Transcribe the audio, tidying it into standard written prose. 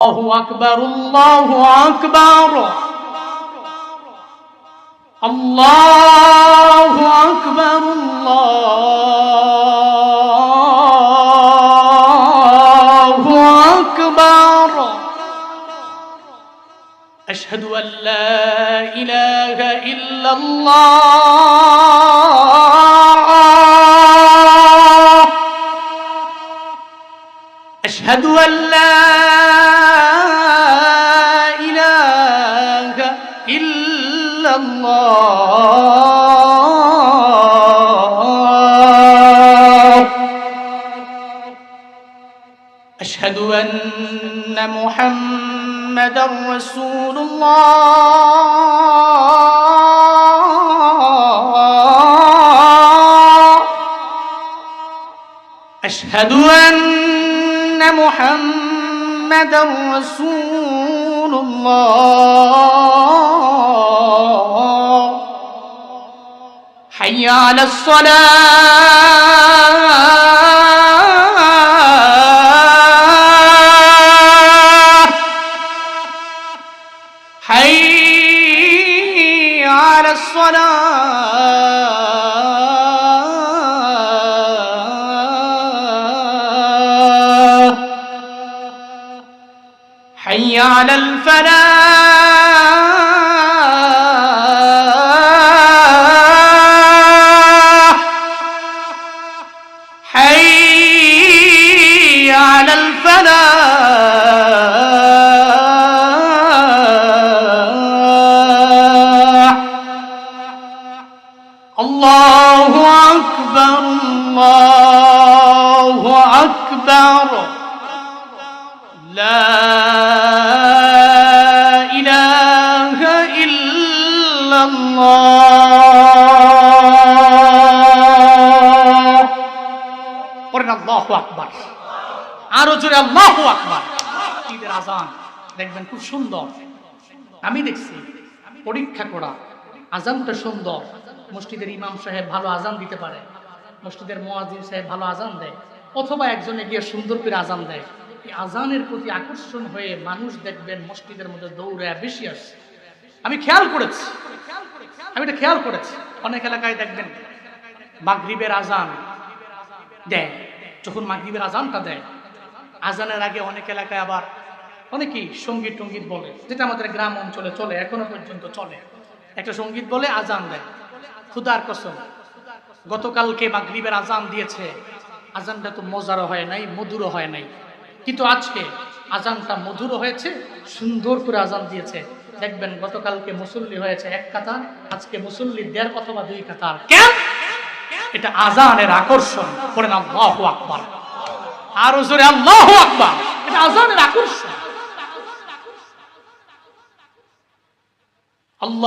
আল্লাহু আকবার, আল্লাহু আকবার, আল্লাহু আকবার, আল্লাহু আকবার। আশহাদু আল লা ইলাহা ইল্লাল্লাহ, আশহাদু আল লা ইলাহা ইল্লাল্লাহ, আশহাদু আন্না মুহাম্মাদার রাসূলুল্লাহ, আশহাদু আন্না মুহাম্মাদার রাসূলুল্লাহ। হাইয়া আলাস সালাহ, হাইয়া আলাস সালাহ, হাইয়া আলাল ফালাহ, হাইয়া আলাল ফালাহ। আল্লাহু আকবার, আল্লাহু আকবার, লা ইলাহা ইল্লাল্লাহ। পড়েন আল্লাহু আকবার, আরো জোরে আল্লাহু আকবার। ঈদের আজান দেখবেন খুব সুন্দর, আমি দেখছি পরীক্ষা করা আজানটা সুন্দর। মসজিদের ইমাম সাহেব ভালো আজান দিতে পারে, মসজিদের মুয়াজ্জিন সাহেব ভালো আজান দেয়, অথবা একজনে গিয়ে সুন্দর করে আজান দেয়। এই আজানের প্রতি আকর্ষণ হয়ে মানুষ দেখবেন মসজিদের মধ্যে দৌড়ায় বেশি আসছে। আমি খেয়াল করেছি, অনেক এলাকায় দেখবেন মাগরিবের আজান দেয়, যখন মাগরিবের আজানটা দেয়, আজানের আগে অনেক এলাকায় আবার অনেকেই সঙ্গীত টঙ্গীত বলে, যেটা আমাদের গ্রাম অঞ্চলে চলে, এখনো পর্যন্ত চলে। একটা সঙ্গীত বলে আজান দেয়। খুদার কসম, গতকালকে মাগরিবের আজান দিয়েছে, আজানটা তো মজারও হয় নাই, মধুরও হয় নাই, কিন্তু আজকে আজানটা মধুর হয়েছে, সুন্দর করে আজান দিয়েছে। দেখবেন গতকালকে মুসল্লি হয়েছে 1 কাতার, আজকে মুসল্লি 1.5 অথবা 2 কাতার। কেন? এটা আজানের আকর্ষণ। পড়েন আল্লাহু আকবার, আরো জোরে আল্লাহু আকবার। এটা আজানের আকর্ষণ। আল্লাহ